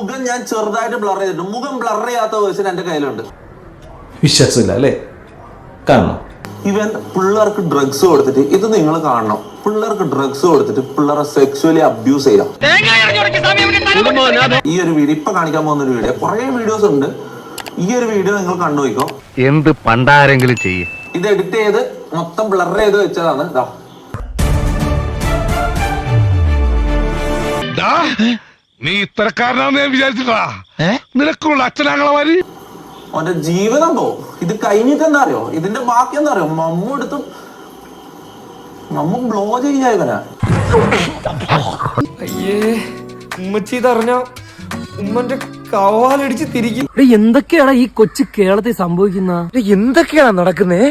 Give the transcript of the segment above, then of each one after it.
മുഖം ഞാൻ ചെറുതായിട്ട് ബ്ലർ ചെയ്തിട്ടുണ്ട്. മുഖം ബ്ലർ ചെയ്യാത്ത വേർഷൻ എന്റെ കയ്യിലുണ്ട്. വിശ്വാസമില്ല അല്ലേ? കാണണം. ഇവൻ പിള്ളേർക്ക് ഡ്രഗ്സ് കൊടുത്തിട്ട്, ഇത് നിങ്ങൾ കാണണം, പിള്ളേർക്ക് ഡ്രഗ്സ് കൊടുത്തിട്ട് പിള്ളേരെ സെക്സ്വലി അബ്യൂസ് ചെയ്യാം. ഈ ഒരു വീഡിയോ ഇപ്പൊ കാണിക്കാൻ പോകുന്ന ഒരു വീഡിയോ, കുറെ വീഡിയോസ് ഉണ്ട്. ഈ ഒരു വീഡിയോ നിങ്ങൾ കണ്ടുപോയിക്കോ. എന്ത് പണ്ടാരെങ്കിലും ചെയ്യും. ഇത് എഡിറ്റ് ചെയ്ത് മൊത്തം ബ്ലർ ചെയ്ത് വെച്ചതാണ്. നീ ഇത്തരക്കാരനാന്ന് ഞാൻ വിചാരിച്ചിട്ടാ. നിനക്കുള്ള അച്ഛനാങ്ങളമാര് അവന്റെ ജീവിതം പോവും. ഇത് കഴിഞ്ഞിട്ട് എന്താ അറിയോ, ഇതിന്റെ ബാക്കി എന്താ അറിയോ, മമ്മു എടുത്തും മമ്മു ബ്ലോ ചെയ്യാ ഇവനാ. അയ്യേ, ഉമ്മച്ചി ഇതറിഞ്ഞ ഉമ്മന്റെ കവാലടിച്ച് തിരിക്കും. എന്തൊക്കെയാണ് ഈ കൊച്ചു കേരളത്തിൽ സംഭവിക്കുന്ന? എന്തൊക്കെയാണ് നടക്കുന്നേ?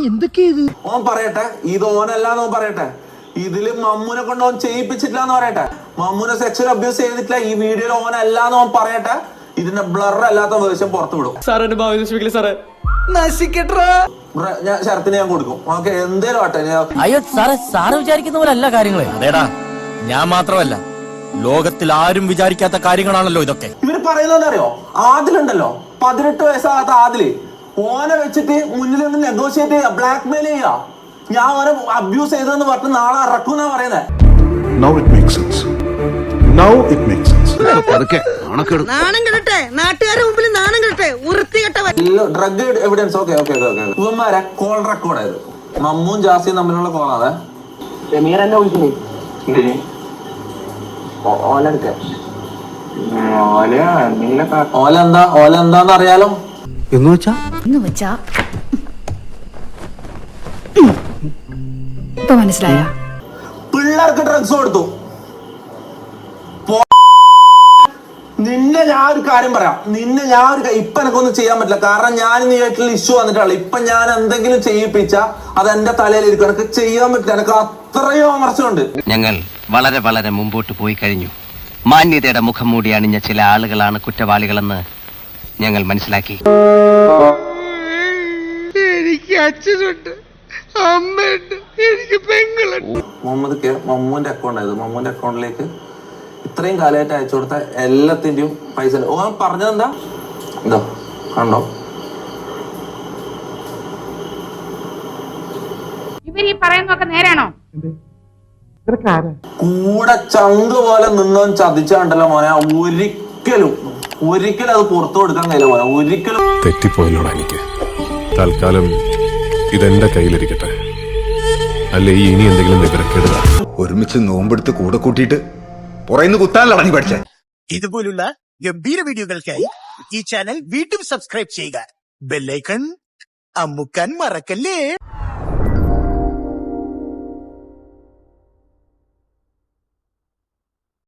എന്തൊക്കെയാ ഇത്? ഓൻ പറയട്ടെ, ഇത് ഓനല്ലാന്ന് ഓൻ പറയട്ടെ. ഇതില് മമ്മൂനെ കൊണ്ട് ഓൻ ചെയ്യിപ്പിച്ചിട്ടില്ല എന്ന് പറയട്ടെ. മമ്മൂനെ സെക്സ്വൽ അബ്യൂസ് ചെയ്തിട്ടില്ല ഈ വീഡിയോയിൽ ഓനല്ലാന്ന് ഓൻ പറയട്ടെ. ഇതിന്റെ ബ്ലർ അല്ലാത്ത വേർഷൻ പുറത്തു വിടും. ഞാൻ ശരത്തിന് ഞാൻ കൊടുക്കും. ഓക്കെ, എന്തേലും ആട്ടെ. അയ്യോ സാറേ, സാറ് വിചാരിക്കുന്ന പോലെ അല്ല കാര്യങ്ങളെ. അതേടാ, ഞാൻ മാത്രമല്ല, ലോകത്തിൽ ആരും വിചാരിക്കാത്ത കാര്യങ്ങളാണല്ലോ ഇതൊക്കെ. ഇവര് പറയുന്നത് അറിയോ, ആദിലുണ്ടല്ലോ, 18 വയസ്സാകാത്ത ആദില്, ഓനെ വെച്ചിട്ട് മുന്നിൽ നിന്ന് നെഗോഷിയേറ്റ് ചെയ്യാ, ബ്ലാക്ക് മെയിൽ ചെയ്യാ. ഞാൻ ഓനെ അബ്യൂസ് ചെയ്തെന്ന് പറഞ്ഞ് നാളെ ഇറക്കൂന്നാ പറയുന്നത്. Now it makes sense. Now it makes sense. നാണം കെടട്ടെ, നാട്ടുകാരുടെ മുമ്പിൽ നാണം കെടട്ടെ, വൃത്തികെട്ടവൻ. Drug evidence. Okay okay okay. ഇവന്മാരെ കോൾ റെക്കോർഡ് ആയത് മമ്മും ജാസിയും തമ്മിലുള്ള കോളാണ്. ഓല എന്താന്ന് അറിയാലോ എന്ന് വെച്ചാ ഇപ്പൊ മനസ്സിലായ പിള്ളേർക്ക് ഡ്രഗ്സ് കൊടുത്തു. നിന്നെ ഞാൻ ഒരു കാര്യം പറയാം, നിന്നെ ഞാൻ ഇപ്പൊ എനിക്കൊന്നും ചെയ്യാൻ പറ്റില്ല. കാരണം ഞാൻ നീയായിട്ടുള്ള ഇഷ്യൂ വന്നിട്ടുള്ള. ഇപ്പൊ ഞാൻ എന്തെങ്കിലും ചെയ്യിപ്പിച്ച അത് എന്റെ തലയിലിരിക്കും. എനിക്ക് ചെയ്യാൻ പറ്റില്ല. എനിക്ക് അത്രയും അമർച്ചയുണ്ട്. ഞങ്ങൾ വളരെ വളരെ മുമ്പോട്ട് പോയി കഴിഞ്ഞു. മാന്യതയുടെ മുഖം മൂടി അണിഞ്ഞ ചില ആളുകളാണ് കുറ്റവാളികളെന്ന് ഞങ്ങൾ മനസ്സിലാക്കി. എനിക്ക് അച്ഛനുണ്ട്, അമ്മയുണ്ട്, എനിക്ക് പെങ്ങളുണ്ട്. മമ്മൂന്റെ അക്കൗണ്ട് ആയത്. മമ്മൂന്റെ അക്കൗണ്ടിലേക്ക് ഇത്രയും കാലമായിട്ട് അയച്ചു കൊടുത്ത എല്ലാത്തിന്റെയും പൈസ ഓൻ പറഞ്ഞതെന്താ എന്തോ കണ്ടോ. ഇവരീ പറയുന്നതൊക്കെ നേരാണോ? കൂടെ ചങ്ക് പോലെ നിന്നവൻ ചതിച്ചാണ്ടല്ലോ മോനെ. ഒരിക്കലും അത് പുറത്തു കൊടുക്കാൻ കഴിയില്ല മോനെ, ഒരിക്കലും. തെറ്റിപ്പോയില്ലോടാ എനിക്ക്. തൽക്കാലം ഇതെന്റെ കയ്യിലിരിക്കട്ടെ. അല്ലെ ഇനി എന്തെങ്കിലും വിവരക്കേടുക. ഒരുമിച്ച് നോമ്പെടുത്ത് കൂടെ കൂട്ടിയിട്ട് പുറയുന്ന കുത്താനല്ല നീ പഠിച്ചേ. ഇതുപോലുള്ള ഗംഭീര വീഡിയോകൾക്കായി ഈ ചാനൽ വീണ്ടും സബ്സ്ക്രൈബ് ചെയ്യുക. ബെല്ലൈക്കൺ അമുക്കാൻ മറക്കല്ലേ.